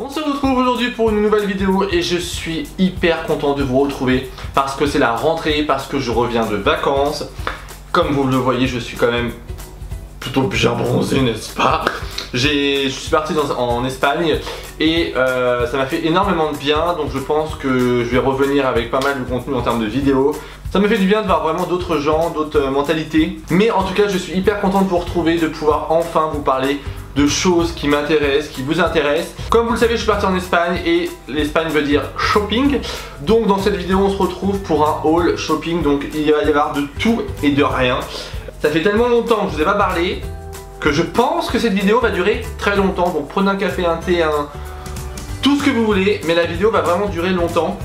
On se retrouve aujourd'hui pour une nouvelle vidéo et je suis hyper content de vous retrouver parce que c'est la rentrée, parce que je reviens de vacances. Comme vous le voyez, je suis quand même plutôt bien bronzé, n'est-ce pas? Je suis parti en Espagne et ça m'a fait énormément de bien, donc je pense que je vais revenir avec pas mal de contenu en termes de vidéos. Ça me fait du bien de voir vraiment d'autres gens, d'autres mentalités. Mais en tout cas, je suis hyper content de vous retrouver, de pouvoir enfin vous parler de choses qui m'intéressent, qui vous intéressent. Comme vous le savez, je suis parti en Espagne et l'Espagne veut dire shopping. Donc dans cette vidéo, on se retrouve pour un haul shopping. Donc il va y avoir de tout et de rien. Ça fait tellement longtemps que je vous ai pas parlé que je pense que cette vidéo va durer très longtemps. Donc prenez un café, un thé, tout ce que vous voulez, mais la vidéo va vraiment durer longtemps.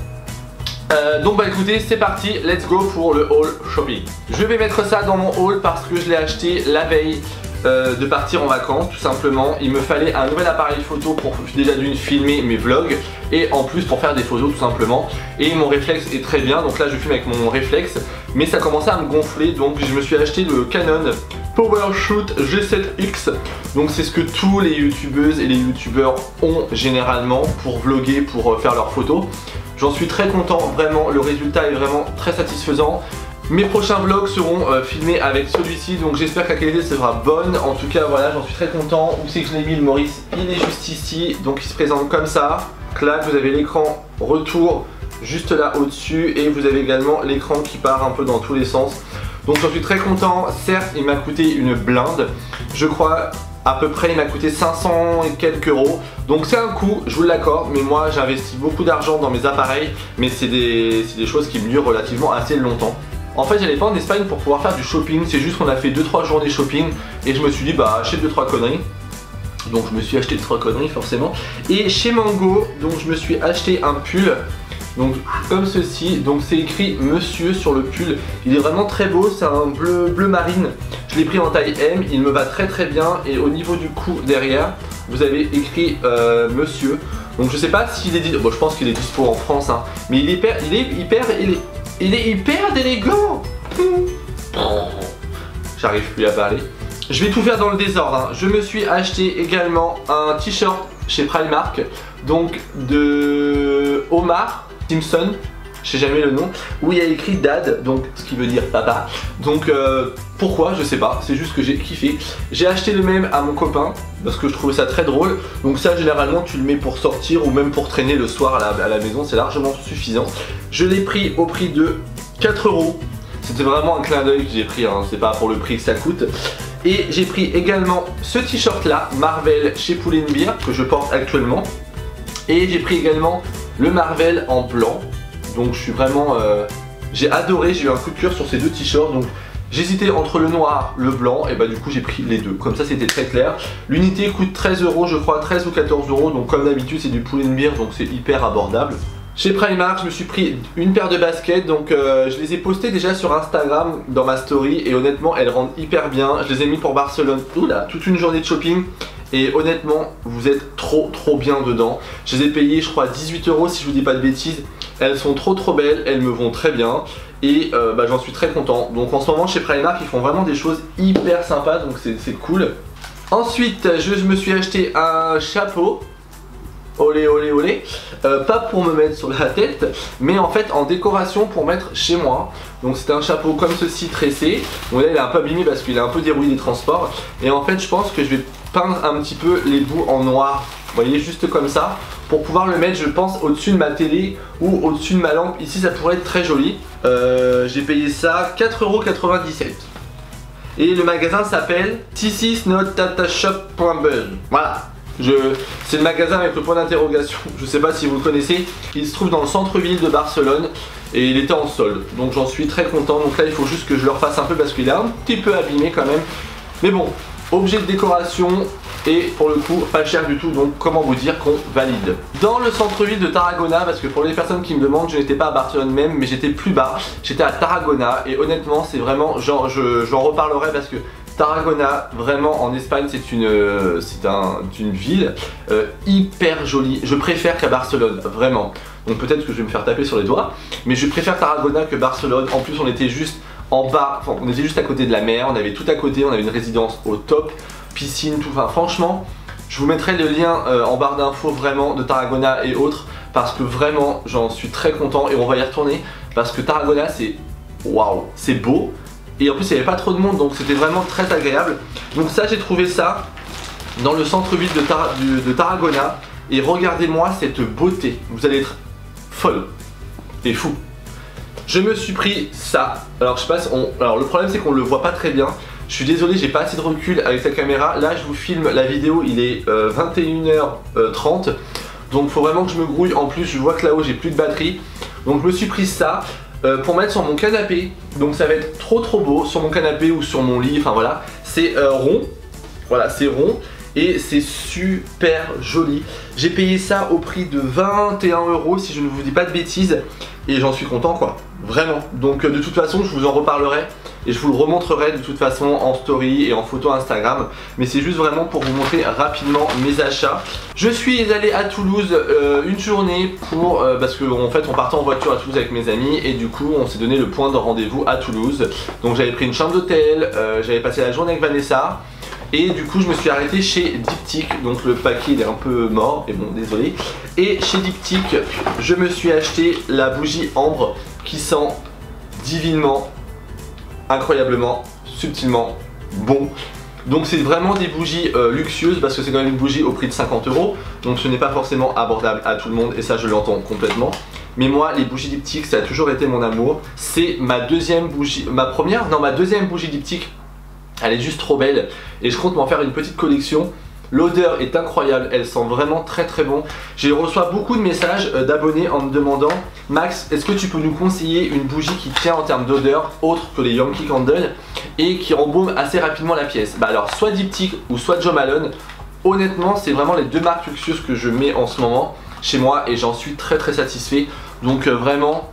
Donc bah écoutez, c'est parti, let's go pour le haul shopping. Je vais mettre ça dans mon haul parce que je l'ai acheté la veille de partir en vacances, tout simplement. Il me fallait un nouvel appareil photo pour déjà d'une filmer mes vlogs et en plus pour faire des photos tout simplement. Et mon réflexe est très bien, donc là je filme avec mon réflexe, mais ça commençait à me gonfler, donc je me suis acheté le Canon PowerShoot G7X. Donc c'est ce que tous les youtubeuses et les youtubeurs ont généralement pour vlogger, pour faire leurs photos. J'en suis très content, vraiment, le résultat est vraiment très satisfaisant. Mes prochains vlogs seront filmés avec celui-ci, donc j'espère que la qualité sera bonne. En tout cas voilà, j'en suis très content. Où c'est que je l'ai mis le Maurice? Il est juste ici, donc il se présente comme ça. Clac, vous avez l'écran retour juste là au-dessus et vous avez également l'écran qui part un peu dans tous les sens. Donc j'en suis très content. Certes, il m'a coûté une blinde, je crois. À peu près il m'a coûté 500 et quelques euros. Donc c'est un coût, je vous l'accorde, mais moi j'investis beaucoup d'argent dans mes appareils. Mais c'est des choses qui me durent relativement assez longtemps. En fait j'allais pas en Espagne pour pouvoir faire du shopping. C'est juste qu'on a fait 2-3 journées shopping et je me suis dit bah achète 2-3 conneries. Donc je me suis acheté 2-3 conneries forcément. Et chez Mango, donc je me suis acheté un pull. Donc comme ceci, donc c'est écrit monsieur sur le pull. Il est vraiment très beau, c'est un bleu marine. Je l'ai pris en taille M, il me va très très bien. Et au niveau du cou derrière, vous avez écrit monsieur. Donc je sais pas s'il est dispo, bon je pense qu'il est dispo en France hein. Mais il est hyper élégant. J'arrive plus à parler. Je vais tout faire dans le désordre hein. Je me suis acheté également un t-shirt chez Primark. Donc de Omar Simpson, je sais jamais le nom, où il y a écrit Dad, donc ce qui veut dire papa. Donc pourquoi, je sais pas, c'est juste que j'ai kiffé. J'ai acheté le même à mon copain parce que je trouvais ça très drôle. Donc ça généralement tu le mets pour sortir ou même pour traîner le soir à la maison, c'est largement suffisant. Je l'ai pris au prix de 4 euros. C'était vraiment un clin d'œil que j'ai pris, hein. C'est pas pour le prix que ça coûte. Et j'ai pris également ce t-shirt là, Marvel chez Pull&Bear, que je porte actuellement. Et j'ai pris également le Marvel en blanc. Donc je suis vraiment... j'ai adoré, j'ai eu un coup de cœur sur ces deux t-shirts. Donc j'hésitais entre le noir, le blanc, et bah du coup j'ai pris les deux. Comme ça c'était très clair. L'unité coûte 13 euros je crois, 13 ou 14 euros. Donc comme d'habitude c'est du Pull&Bear, donc c'est hyper abordable. Chez Primark, je me suis pris une paire de baskets, donc je les ai postées déjà sur Instagram dans ma story et honnêtement elles rendent hyper bien. Je les ai mis pour Barcelone, oula, toute une journée de shopping et honnêtement vous êtes trop bien dedans. Je les ai payées je crois 18 euros si je vous dis pas de bêtises. Elles sont trop belles, elles me vont très bien et bah, j'en suis très content. Donc en ce moment chez Primark ils font vraiment des choses hyper sympas, donc c'est cool. Ensuite je me suis acheté un chapeau. Olé olé olé, pas pour me mettre sur la tête, mais en fait en décoration pour mettre chez moi. Donc c'était un chapeau comme ceci tressé. Bon là il est un peu abîmé parce qu'il est un peu dérouillé des transports. Et en fait je pense que je vais peindre un petit peu les bouts en noir. Vous voyez, juste comme ça, pour pouvoir le mettre je pense au-dessus de ma télé ou au-dessus de ma lampe. Ici ça pourrait être très joli. J'ai payé ça 4,97 €. Et le magasin s'appelle thisisnotatashop.buzz. Voilà. C'est le magasin avec le point d'interrogation, je sais pas si vous le connaissez. Il se trouve dans le centre-ville de Barcelone et il était en solde, donc j'en suis très content. Donc là il faut juste que je le refasse un peu parce qu'il est un petit peu abîmé quand même. Mais bon, objet de décoration et pour le coup pas cher du tout, donc comment vous dire qu'on valide. Dans le centre-ville de Tarragona, parce que pour les personnes qui me demandent, je n'étais pas à Barcelone même, mais j'étais plus bas, j'étais à Tarragona et honnêtement c'est vraiment, genre j'en reparlerai parce que Tarragona, vraiment en Espagne, c'est une ville hyper jolie. Je préfère qu'à Barcelone, vraiment. Donc peut-être que je vais me faire taper sur les doigts, mais je préfère Tarragona que Barcelone. En plus, on était juste en bas, enfin, on était juste à côté de la mer, on avait tout à côté, on avait une résidence au top, piscine, tout. Enfin, franchement, Je vous mettrai le lien en barre d'infos vraiment de Tarragona et autres, parce que vraiment j'en suis très content et on va y retourner parce que Tarragona c'est waouh, c'est beau et en plus il n'y avait pas trop de monde donc c'était vraiment très agréable. Donc ça, j'ai trouvé ça dans le centre-ville de Tarragona et regardez-moi cette beauté, vous allez être folle et fou. Je me suis pris ça. Alors je sais pas si alors le problème c'est qu'on le voit pas très bien. Je suis désolé, j'ai pas assez de recul avec la caméra. Là je vous filme la vidéo, il est 21h30. Donc faut vraiment que je me grouille. En plus je vois que là-haut j'ai plus de batterie. Donc je me suis pris ça pour mettre sur mon canapé. Donc ça va être trop beau sur mon canapé ou sur mon lit. Enfin voilà, c'est rond. Voilà, c'est rond. Et c'est super joli. J'ai payé ça au prix de 21 € si je ne vous dis pas de bêtises. Et j'en suis content quoi, vraiment. Donc de toute façon je vous en reparlerai et je vous le remontrerai de toute façon en story et en photo Instagram. Mais c'est juste vraiment pour vous montrer rapidement mes achats. Je suis allé à Toulouse une journée pour parce qu'en fait on partait en voiture à Toulouse avec mes amis. Et du coup on s'est donné le point de rendez-vous à Toulouse. Donc j'avais pris une chambre d'hôtel, j'avais passé la journée avec Vanessa. Et du coup je me suis arrêté chez Diptyque. Donc le paquet il est un peu mort, et bon désolé. Et chez Diptyque je me suis acheté la bougie ambre qui sent divinement, incroyablement, subtilement bon. Donc c'est vraiment des bougies luxueuses parce que c'est quand même une bougie au prix de 50 €. Donc ce n'est pas forcément abordable à tout le monde et ça je l'entends complètement. Mais moi les bougies Diptyque ça a toujours été mon amour. C'est ma deuxième bougie, ma deuxième bougie Diptyque. Elle est juste trop belle et je compte m'en faire une petite collection. L'odeur est incroyable, elle sent vraiment très bon. J'ai reçu beaucoup de messages d'abonnés en me demandant Max, est-ce que tu peux nous conseiller une bougie qui tient en termes d'odeur autre que les Yankee Candle et qui embaume assez rapidement la pièce. Bah alors soit Diptyque ou soit Jo Malone. Honnêtement c'est vraiment les deux marques luxueuses que je mets en ce moment chez moi et j'en suis très satisfait. Donc vraiment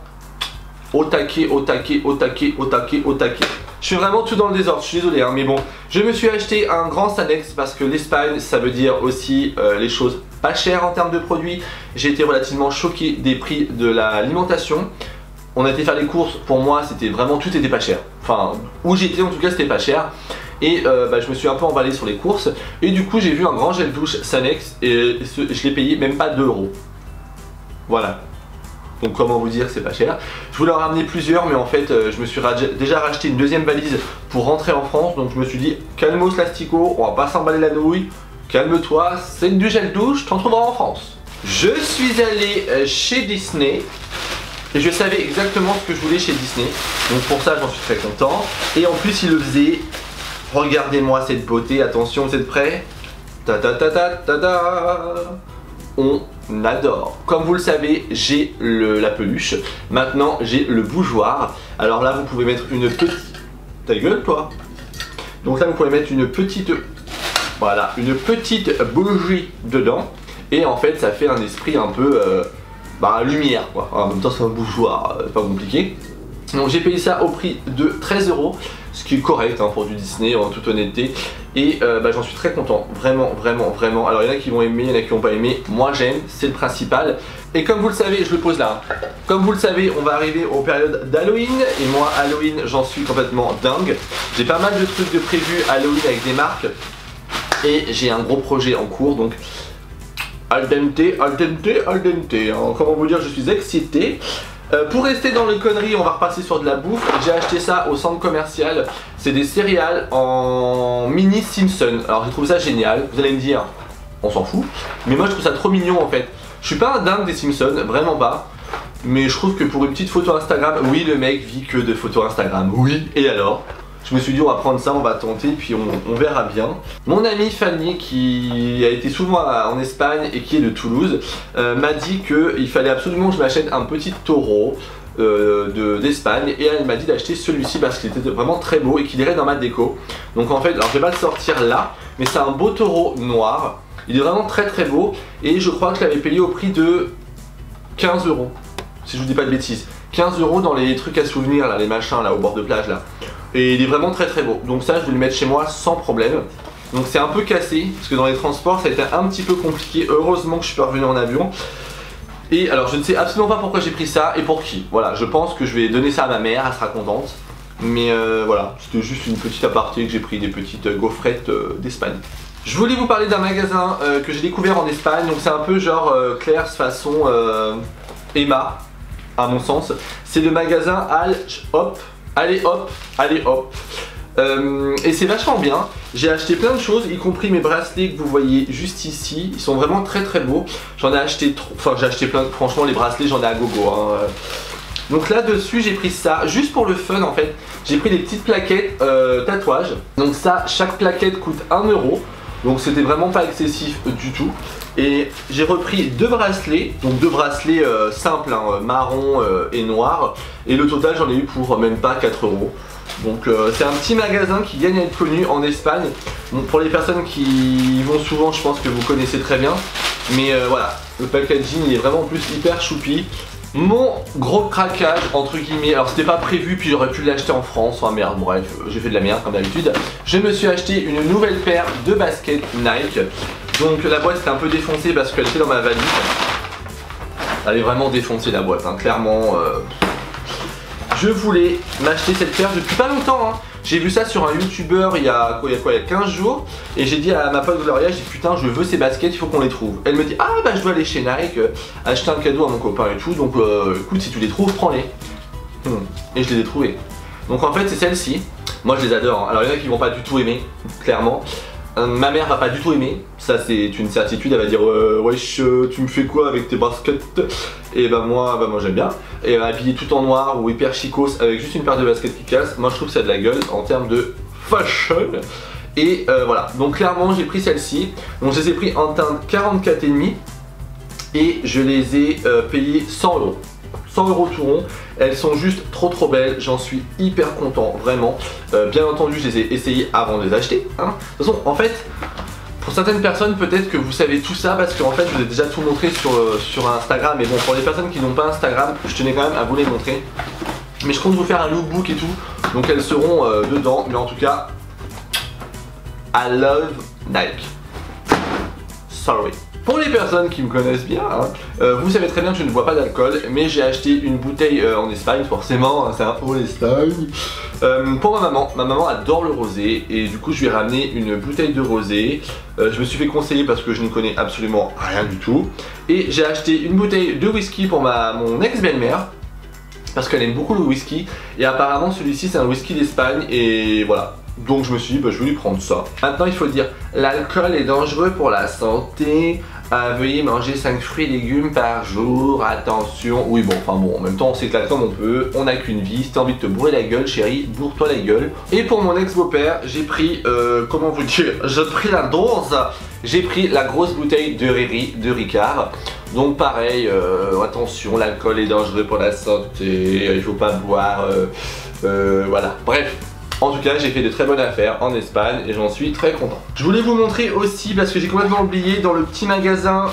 au taquet, au taquet, au taquet, au taquet, au taquet. Je suis vraiment tout dans le désordre, je suis désolé hein, mais bon. Je me suis acheté un grand Sanex parce que l'Espagne ça veut dire aussi les choses pas chères en termes de produits. J'ai été relativement choqué des prix de l'alimentation. On a été faire les courses, pour moi c'était vraiment, tout était pas cher. Enfin, où j'étais en tout cas c'était pas cher. Et je me suis un peu emballé sur les courses. Et du coup j'ai vu un grand gel douche Sanex et je l'ai payé même pas 2 €. Voilà. Donc comment vous dire, c'est pas cher. Je voulais en ramener plusieurs mais en fait je me suis déjà racheté une deuxième valise pour rentrer en France. Donc je me suis dit calmos l'astico, on va pas s'emballer la nouille. Calme-toi, c'est du gel douche, t'en trouveras en France. Je suis allé chez Disney et je savais exactement ce que je voulais chez Disney. Donc pour ça j'en suis très content. Et en plus il le faisait. Regardez-moi cette beauté, attention, vous êtes prêts? Ta ta ta ta ta ta. On adore. Comme vous le savez, j'ai la peluche. Maintenant, j'ai le bougeoir. Alors là, vous pouvez mettre une petite... Ta gueule, toi. Donc là, vous pouvez mettre une petite... Voilà, une petite bougie dedans. Et en fait, ça fait un esprit un peu... lumière, quoi. En même temps, c'est un bougeoir, pas compliqué. Donc j'ai payé ça au prix de 13 €, ce qui est correct hein, pour du Disney en toute honnêteté. Et j'en suis très content, vraiment. Alors il y en a qui vont aimer, il y en a qui vont pas aimer. Moi j'aime, c'est le principal. Et comme vous le savez, je le pose là. Comme vous le savez, on va arriver aux périodes d'Halloween. Et moi Halloween, j'en suis complètement dingue. J'ai pas mal de trucs de prévus Halloween avec des marques. Et j'ai un gros projet en cours, donc al dente, al dente, al dente. Hein. Comment vous dire, je suis excité. Pour rester dans les conneries, on va repasser sur de la bouffe. J'ai acheté ça au centre commercial. C'est des céréales en mini Simpson. Alors j'ai trouvé ça génial. Vous allez me dire, on s'en fout. Mais moi je trouve ça trop mignon en fait. Je suis pas un dingue des Simpsons, vraiment pas. Mais je trouve que pour une petite photo Instagram, oui le mec vit que de photos Instagram. Oui, et alors? Je me suis dit on va prendre ça, on va tenter puis on verra bien. Mon amie Fanny qui a été souvent en Espagne et qui est de Toulouse m'a dit qu'il fallait absolument que je m'achète un petit taureau d'Espagne et elle m'a dit d'acheter celui-ci parce qu'il était vraiment très beau et qu'il irait dans ma déco. Donc en fait, alors je vais pas le sortir là, mais c'est un beau taureau noir. Il est vraiment très beau et je crois que je l'avais payé au prix de 15 €. Si je vous dis pas de bêtises. 15 € dans les trucs à souvenir là, les machins là au bord de plage là. Et il est vraiment très beau. Donc ça je vais le mettre chez moi sans problème. Donc c'est un peu cassé parce que dans les transports ça a été un petit peu compliqué. Heureusement que je suis pas revenu en avion. Et alors je ne sais absolument pas pourquoi j'ai pris ça et pour qui. Voilà, je pense que je vais donner ça à ma mère, elle sera contente. Mais voilà, c'était juste une petite aparté que j'ai pris des petites gaufrettes d'Espagne. Je voulais vous parler d'un magasin que j'ai découvert en Espagne, donc c'est un peu genre Claire's façon Emma, à mon sens. C'est le magasin Allez Hop. Et c'est vachement bien. J'ai acheté plein de choses, y compris mes bracelets que vous voyez juste ici. Ils sont vraiment très très beaux. J'en ai acheté trop, enfin j'ai acheté plein. Franchement les bracelets j'en ai à gogo hein. Donc là dessus j'ai pris ça juste pour le fun en fait. J'ai pris des petites plaquettes tatouages. Donc ça, chaque plaquette coûte 1 €. Donc c'était vraiment pas excessif du tout. Et j'ai repris deux bracelets, donc deux bracelets simples, hein, marron et noir. Et le total j'en ai eu pour même pas 4 €. Donc c'est un petit magasin qui gagne à être connu en Espagne. Bon, pour les personnes qui y vont souvent, je pense que vous connaissez très bien. Mais voilà, le packaging il est vraiment en plus hyper choupi. Mon gros craquage entre guillemets, alors c'était pas prévu puis j'aurais pu l'acheter en France, enfin merde, bref, j'ai fait de la merde comme d'habitude. Je me suis acheté une nouvelle paire de baskets Nike. Donc la boîte était un peu défoncée parce qu'elle était dans ma valise. Elle est vraiment défoncée la boîte, hein, clairement. Je voulais m'acheter cette paire depuis pas longtemps hein. J'ai vu ça sur un youtubeur il y a 15 jours. Et j'ai dit à ma pote Gloria, j'ai dit putain je veux ces baskets, il faut qu'on les trouve. Elle me dit ah bah je dois aller chez Nike acheter un cadeau à mon copain et tout. Donc écoute si tu les trouves prends-les. Et je les ai trouvées. Donc en fait c'est celle-ci. Moi je les adore hein. Alors il y en a qui vont pas du tout aimer, clairement. Ma mère va pas du tout aimer, ça c'est une certitude, elle va dire wesh tu me fais quoi avec tes baskets? Et bah moi j'aime bien. Et habillé tout en noir ou hyper chicos avec juste une paire de baskets qui casse, moi je trouve que ça a de la gueule en termes de fashion. Et voilà, donc clairement j'ai pris celle-ci. Donc je les ai pris en teinte 44,5 et je les ai payées 100 €. 100 € tout rond, elles sont juste trop belles, j'en suis hyper content, vraiment. Bien entendu, je les ai essayées avant de les acheter. Hein. De toute façon, en fait, pour certaines personnes, peut-être que vous savez tout ça parce qu'en fait, je vous ai déjà tout montré sur Instagram. Mais bon, pour les personnes qui n'ont pas Instagram, je tenais quand même à vous les montrer. Mais je compte vous faire un lookbook et tout, donc elles seront dedans. Mais en tout cas, I love Nike. Sorry. Pour les personnes qui me connaissent bien, hein, vous savez très bien que je ne bois pas d'alcool, mais j'ai acheté une bouteille en Espagne, forcément, hein, c'est un haut Espagne. Pour ma maman adore le rosé, et du coup je lui ai ramené une bouteille de rosé. Je me suis fait conseiller parce que je ne connais absolument rien du tout. Et j'ai acheté une bouteille de whisky pour mon ex-belle-mère, parce qu'elle aime beaucoup le whisky, et apparemment celui-ci c'est un whisky d'Espagne, et voilà. Donc je me suis dit, bah, je vais lui prendre ça. Maintenant il faut dire, l'alcool est dangereux pour la santé. Veuillez manger 5 fruits et légumes par jour, attention. Oui bon, enfin bon, en même temps on sait que l'alcool on peut, on n'a qu'une vie. Si t'as envie de te bourrer la gueule chérie, bourre-toi la gueule. Et pour mon ex-beau-père, j'ai pris, comment vous dire, j'ai pris la dose. J'ai pris la grosse bouteille de Riri, de Ricard. Donc pareil, attention, l'alcool est dangereux pour la santé, il faut pas boire, voilà, bref. En tout cas, j'ai fait de très bonnes affaires en Espagne et j'en suis très content. Je voulais vous montrer aussi, parce que j'ai complètement oublié, dans le petit magasin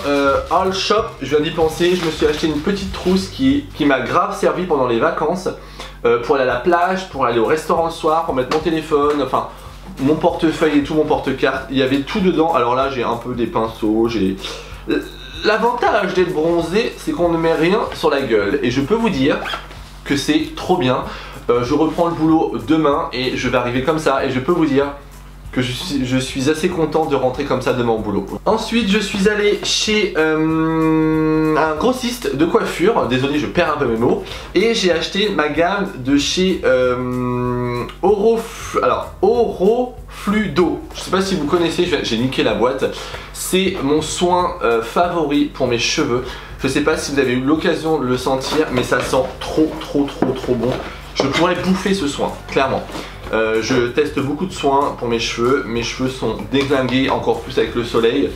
All Shop, je viens d'y penser, je me suis acheté une petite trousse qui m'a grave servi pendant les vacances, pour aller à la plage, pour aller au restaurant le soir, pour mettre mon téléphone, enfin mon portefeuille et tout, mon porte-carte, il y avait tout dedans. Alors là, j'ai un peu des pinceaux, j'ai... L'avantage d'être bronzé, c'est qu'on ne met rien sur la gueule. Et je peux vous dire que c'est trop bien. Je reprends le boulot demain et je vais arriver comme ça. Et je peux vous dire que je suis assez content de rentrer comme ça demain au boulot. Ensuite, je suis allé chez un grossiste de coiffure. Désolé, je perds un peu mes mots. Et j'ai acheté ma gamme de chez Orofluido. Je sais pas si vous connaissez, j'ai niqué la boîte. C'est mon soin favori pour mes cheveux. Je sais pas si vous avez eu l'occasion de le sentir, mais ça sent trop bon. Je pourrais bouffer ce soin, clairement. Je teste beaucoup de soins pour mes cheveux sont déglingués encore plus avec le soleil.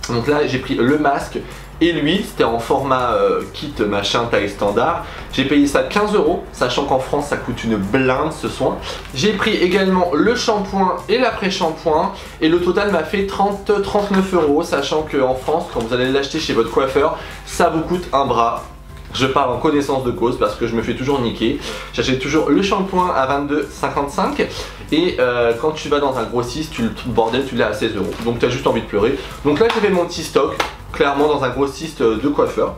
Donc là j'ai pris le masque et l'huile, c'était en format kit machin taille standard. J'ai payé ça 15 €, sachant qu'en France ça coûte une blinde ce soin. J'ai pris également le shampoing et l'après-shampoing et le total m'a fait 39 €, sachant qu'en France quand vous allez l'acheter chez votre coiffeur, ça vous coûte un bras. Je parle en connaissance de cause parce que je me fais toujours niquer. J'achète toujours le shampoing à 22,55 et quand tu vas dans un grossiste, le bordel tu l'as à 16 €. Donc tu as juste envie de pleurer. Donc là j'avais mon petit stock, clairement dans un grossiste de coiffeur.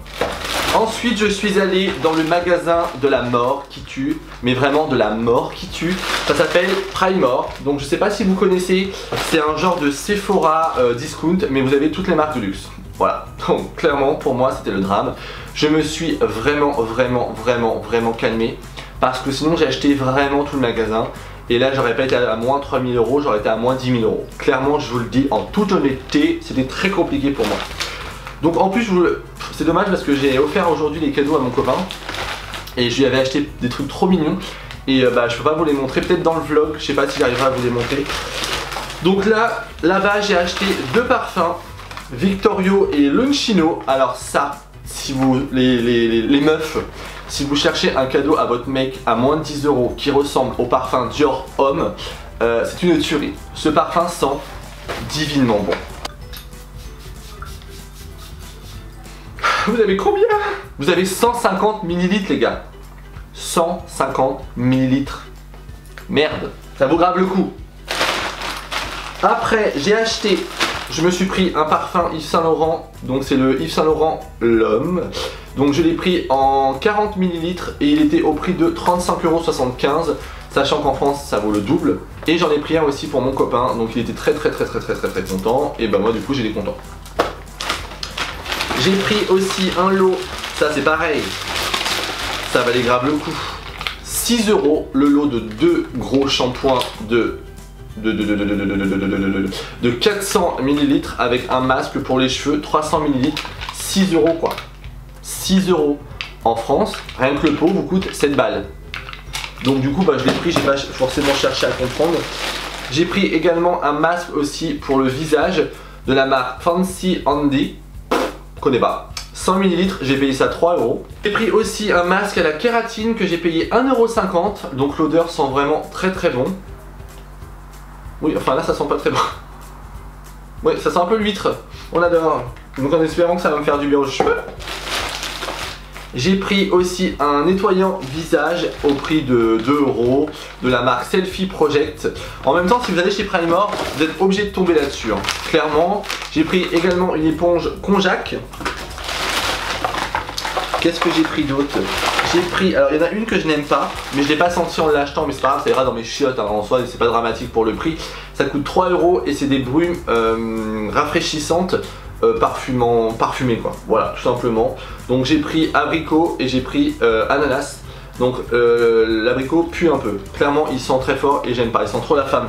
Ensuite je suis allé dans le magasin de la mort qui tue, mais vraiment de la mort qui tue. Ça s'appelle Primor, donc je sais pas si vous connaissez, c'est un genre de Sephora discount, mais vous avez toutes les marques de luxe. Voilà, donc clairement pour moi c'était le drame. Je me suis vraiment calmé, parce que sinon j'ai acheté vraiment tout le magasin. Et là j'aurais pas été à moins 3000 €, j'aurais été à moins 10 000 €. Clairement je vous le dis en toute honnêteté, c'était très compliqué pour moi. Donc en plus c'est dommage parce que j'ai offert aujourd'hui les cadeaux à mon copain. Et je lui avais acheté des trucs trop mignons. Et bah je peux pas vous les montrer, peut-être dans le vlog, je sais pas si j'arriverai à vous les montrer. Donc là-bas j'ai acheté deux parfums, Victorio et Luncino. Alors ça, si vous, les meufs, si vous cherchez un cadeau à votre mec à moins de 10 € qui ressemble au parfum Dior Homme, c'est une tuerie. Ce parfum sent divinement bon. Vous avez combien? Vous avez 150 ml les gars. 150 ml. Merde, ça vaut grave le coup. Après j'ai acheté, je me suis pris un parfum Yves Saint Laurent. Donc c'est le Yves Saint Laurent L'Homme. Donc je l'ai pris en 40 ml et il était au prix de 35,75 €, sachant qu'en France ça vaut le double. Et j'en ai pris un aussi pour mon copain, donc il était très content. Et bah moi du coup j'étais content. J'ai pris aussi un lot, ça c'est pareil, ça valait grave le coup. 6 € le lot de deux gros shampoings de 400 ml avec un masque pour les cheveux, 300 ml, 6 € quoi. 6 € en France, rien que le pot vous coûte 7 balles. Donc du coup bah, je l'ai pris, j'ai pas forcément cherché à comprendre. J'ai pris également un masque aussi pour le visage de la marque Fancy Andy, connais pas, 100 ml, j'ai payé ça 3 €. J'ai pris aussi un masque à la kératine que j'ai payé 1,50 €, donc l'odeur sent vraiment très bon. Oui, enfin là ça sent pas très bon. Oui, ça sent un peu l'huître, on adore. Donc en espérant que ça va me faire du bien aux cheveux. J'ai pris aussi un nettoyant visage au prix de 2 € de la marque Selfie Project. En même temps, si vous allez chez Primor, vous êtes obligé de tomber là-dessus, hein. Clairement. J'ai pris également une éponge Konjac. Qu'est-ce que j'ai pris d'autre? J'ai pris, alors il y en a une que je n'aime pas, mais je l'ai pas senti en l'achetant, mais c'est pas grave, ça ira dans mes chiottes, hein, en soi, c'est pas dramatique pour le prix. Ça coûte 3 € et c'est des brumes rafraîchissantes. Parfumé quoi, voilà tout simplement. Donc j'ai pris abricot et j'ai pris ananas. Donc l'abricot pue un peu, clairement il sent très fort et j'aime pas, il sent trop la femme.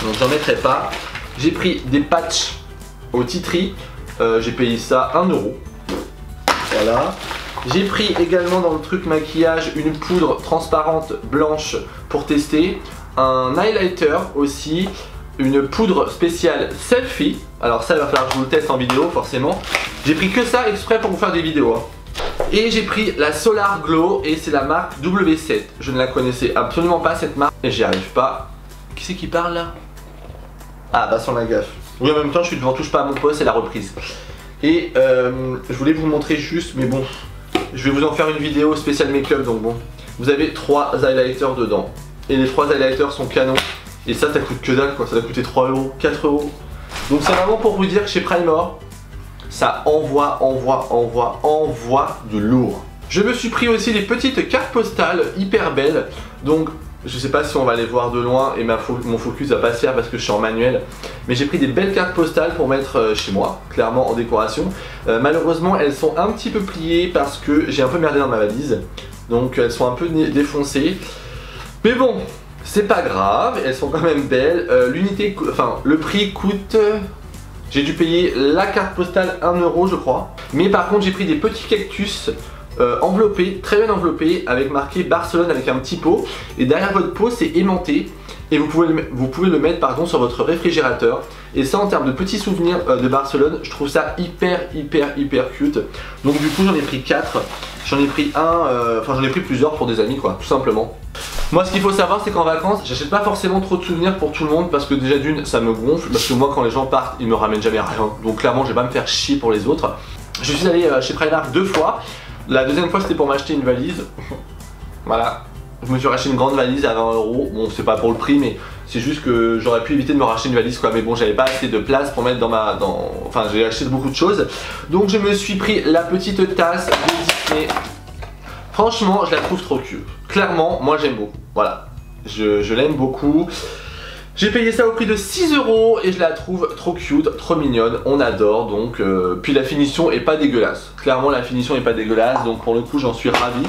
Donc j'en mettrai pas. J'ai pris des patchs au titri, j'ai payé ça 1 €. Voilà. J'ai pris également dans le truc maquillage une poudre transparente blanche pour tester, un highlighter aussi, une poudre spéciale selfie. Alors ça il va falloir que je vous le teste en vidéo forcément. J'ai pris que ça exprès pour vous faire des vidéos, hein. Et j'ai pris la Solar Glow et c'est la marque W7. Je ne la connaissais absolument pas cette marque et j'y arrive pas. Qui c'est qui parle là? Ah bah sans la gaffe. Oui en même temps je suis devant Touche pas à mon poste, c'est la reprise. Et je voulais vous montrer juste, mais bon, je vais vous en faire une vidéo spéciale make-up, donc bon. Vous avez 3 highlighters dedans. Et les 3 highlighters sont canons. Et ça coûte que dalle quoi, ça va coûter 3 €, 4 €. Donc c'est vraiment pour vous dire que chez Primor, ça envoie du lourd. Je me suis pris aussi des petites cartes postales hyper belles. Donc je sais pas si on va les voir de loin et mon focus va pas se faire parce que je suis en manuel. Mais j'ai pris des belles cartes postales pour mettre chez moi, clairement en décoration. Malheureusement elles sont un petit peu pliées parce que j'ai un peu merdé dans ma valise. Donc elles sont un peu défoncées. Mais bon, c'est pas grave, elles sont quand même belles. L'unité, enfin le prix coûte... J'ai dû payer la carte postale 1 € je crois. Mais par contre j'ai pris des petits cactus enveloppés, très bien enveloppés, avec marqué Barcelone avec un petit pot. Et derrière votre pot c'est aimanté. Et vous pouvez le mettre pardon, sur votre réfrigérateur. Et ça en termes de petits souvenirs de Barcelone, je trouve ça hyper cute. Donc du coup j'en ai pris 4. J'en ai pris j'en ai pris plusieurs pour des amis quoi, tout simplement. Moi ce qu'il faut savoir c'est qu'en vacances j'achète pas forcément trop de souvenirs pour tout le monde. Parce que déjà d'une ça me gonfle. Parce que moi quand les gens partent ils me ramènent jamais rien. Donc clairement je vais pas me faire chier pour les autres. Je suis allé chez Primark 2 fois. La deuxième fois c'était pour m'acheter une valise. Voilà. Je me suis racheté une grande valise à 20 €. Bon c'est pas pour le prix mais C'est juste que j'aurais pu éviter de me racheter une valise quoi. Mais bon, j'avais pas assez de place pour mettre Enfin, j'ai acheté beaucoup de choses. Donc je me suis pris la petite tasse de Disney. Franchement, je la trouve trop cute. Clairement, moi j'aime beaucoup. Voilà, je l'aime beaucoup. J'ai payé ça au prix de 6 € et je la trouve trop cute, trop mignonne, on adore donc. Puis la finition est pas dégueulasse. Clairement la finition est pas dégueulasse, donc pour le coup j'en suis ravi.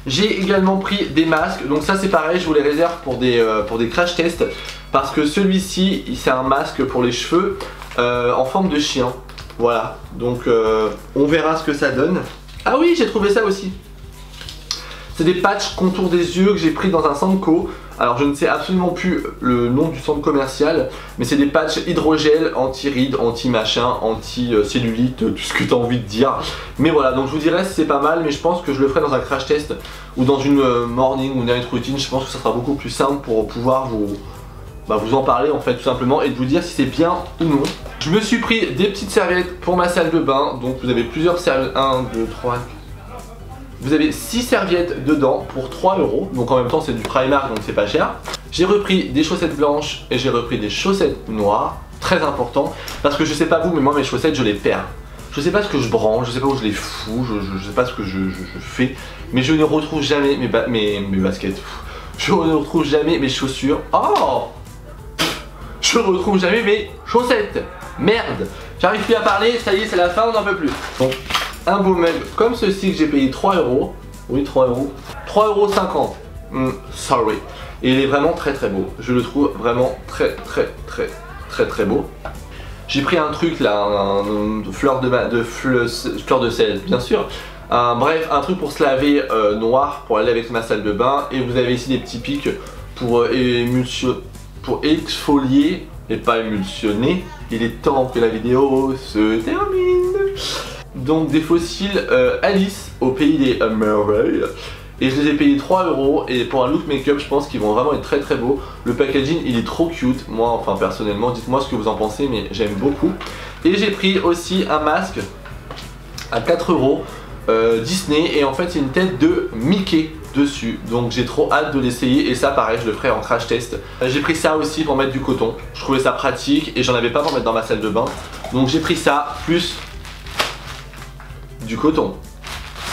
J'ai également pris des masques, donc ça c'est pareil, je vous les réserve pour des crash tests. Parce que celui-ci, c'est un masque pour les cheveux en forme de chien. Voilà, donc on verra ce que ça donne. Ah oui, j'ai trouvé ça aussi. C'est des patchs contour des yeux que j'ai pris dans un Sanko. Alors je ne sais absolument plus le nom du centre commercial, mais c'est des patchs hydrogel, anti-rides, anti-machin, anti-cellulite, tout ce que tu as envie de dire. Mais voilà, donc je vous dirai si c'est pas mal, mais je pense que je le ferai dans un crash test ou dans une morning ou night routine. Je pense que ça sera beaucoup plus simple pour pouvoir vous en parler en fait tout simplement et de vous dire si c'est bien ou non. Je me suis pris des petites serviettes pour ma salle de bain, donc vous avez plusieurs serviettes, 1, 2, 3... Vous avez 6 serviettes dedans pour 3 €, donc en même temps c'est du Primark donc c'est pas cher. J'ai repris des chaussettes blanches et j'ai repris des chaussettes noires, très important, parce que je sais pas vous mais moi mes chaussettes je les perds. Je sais pas ce que je branche, je sais pas où je les fous, je sais pas ce que je fais, mais je ne retrouve jamais mes baskets. Je ne retrouve jamais mes chaussures. Oh, je retrouve jamais mes chaussettes. Merde, j'arrive plus à parler, ça y est c'est la fin, on n'en peut plus. Donc un beau mug comme ceci que j'ai payé 3 €. Oui 3 €. 3,50 €. Sorry. Et il est vraiment très très beau. Je le trouve vraiment très beau. J'ai pris un truc là, une fleur de sel bien sûr. Bref, un truc pour se laver noir pour aller avec ma salle de bain. Et vous avez ici des petits pics pour exfolier et pas émulsionner. Il est temps que la vidéo se termine. Donc des fossiles Alice au pays des merveilles. Et je les ai payés 3 € et pour un look make-up je pense qu'ils vont vraiment être très très beaux. Le packaging il est trop cute, moi enfin personnellement, dites-moi ce que vous en pensez mais j'aime beaucoup. Et j'ai pris aussi un masque à 4 € Disney et en fait c'est une tête de Mickey dessus. Donc j'ai trop hâte de l'essayer et ça pareil je le ferai en crash test. J'ai pris ça aussi pour mettre du coton, je trouvais ça pratique et j'en avais pas pour mettre dans ma salle de bain. Donc j'ai pris ça plus du coton.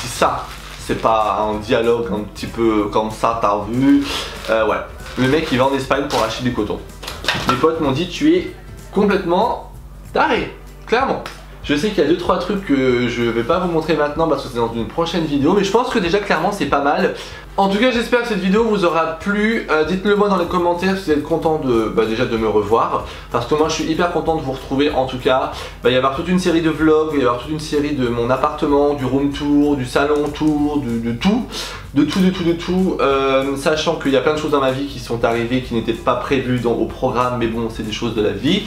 Si ça c'est pas un dialogue un petit peu comme ça, t'as vu, ouais, le mec il va en Espagne pour acheter du coton. Mes potes m'ont dit tu es complètement taré, clairement. Je sais qu'il y a 2-3 trucs que je vais pas vous montrer maintenant parce que c'est dans une prochaine vidéo, mais je pense que déjà clairement c'est pas mal. En tout cas j'espère que cette vidéo vous aura plu. Dites-le moi dans les commentaires si vous êtes content déjà de me revoir, parce que moi je suis hyper content de vous retrouver. En tout cas il va y avoir toute une série de vlogs, il va y avoir toute une série de mon appartement, du room tour, du salon tour, de tout, sachant qu'il y a plein de choses dans ma vie qui sont arrivées qui n'étaient pas prévues au programme, mais bon c'est des choses de la vie.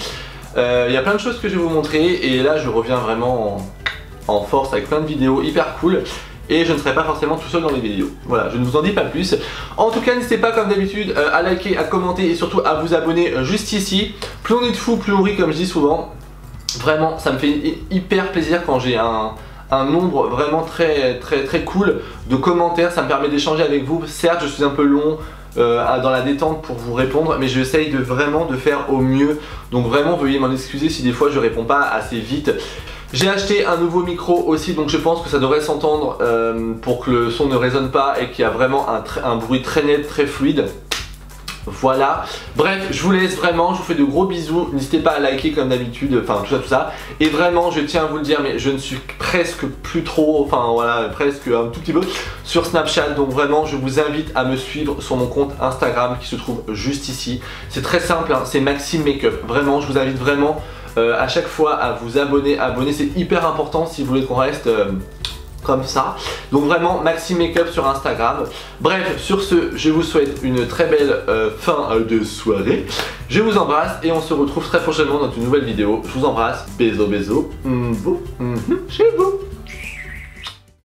Il y a plein de choses que je vais vous montrer et là je reviens vraiment en force avec plein de vidéos hyper cool. Et je ne serai pas forcément tout seul dans les vidéos. Voilà, je ne vous en dis pas plus. En tout cas, n'hésitez pas comme d'habitude à liker, à commenter et surtout à vous abonner juste ici. Plus on est de fous, plus on rit comme je dis souvent. Vraiment, ça me fait hyper plaisir quand j'ai un nombre vraiment très cool de commentaires. Ça me permet d'échanger avec vous. Certes, je suis un peu long dans la détente pour vous répondre, mais j'essaye vraiment de faire au mieux. Donc vraiment, veuillez m'en excuser si des fois je réponds pas assez vite. J'ai acheté un nouveau micro aussi, donc je pense que ça devrait s'entendre pour que le son ne résonne pas et qu'il y a vraiment un bruit très net, très fluide. Voilà, bref, je vous laisse vraiment, je vous fais de gros bisous, n'hésitez pas à liker comme d'habitude, enfin tout ça. Et vraiment, je tiens à vous le dire, mais je ne suis presque plus trop, enfin voilà, presque un tout petit peu sur Snapchat. Donc vraiment, je vous invite à me suivre sur mon compte Instagram qui se trouve juste ici. C'est très simple, hein, c'est Maxime Makeup. Vraiment, je vous invite vraiment à chaque fois à vous abonner, c'est hyper important si vous voulez qu'on reste comme ça. Donc vraiment Maxime Makeup sur Instagram. Bref, sur ce, je vous souhaite une très belle fin de soirée. Je vous embrasse et on se retrouve très prochainement dans une nouvelle vidéo. Je vous embrasse, bisous, chez vous.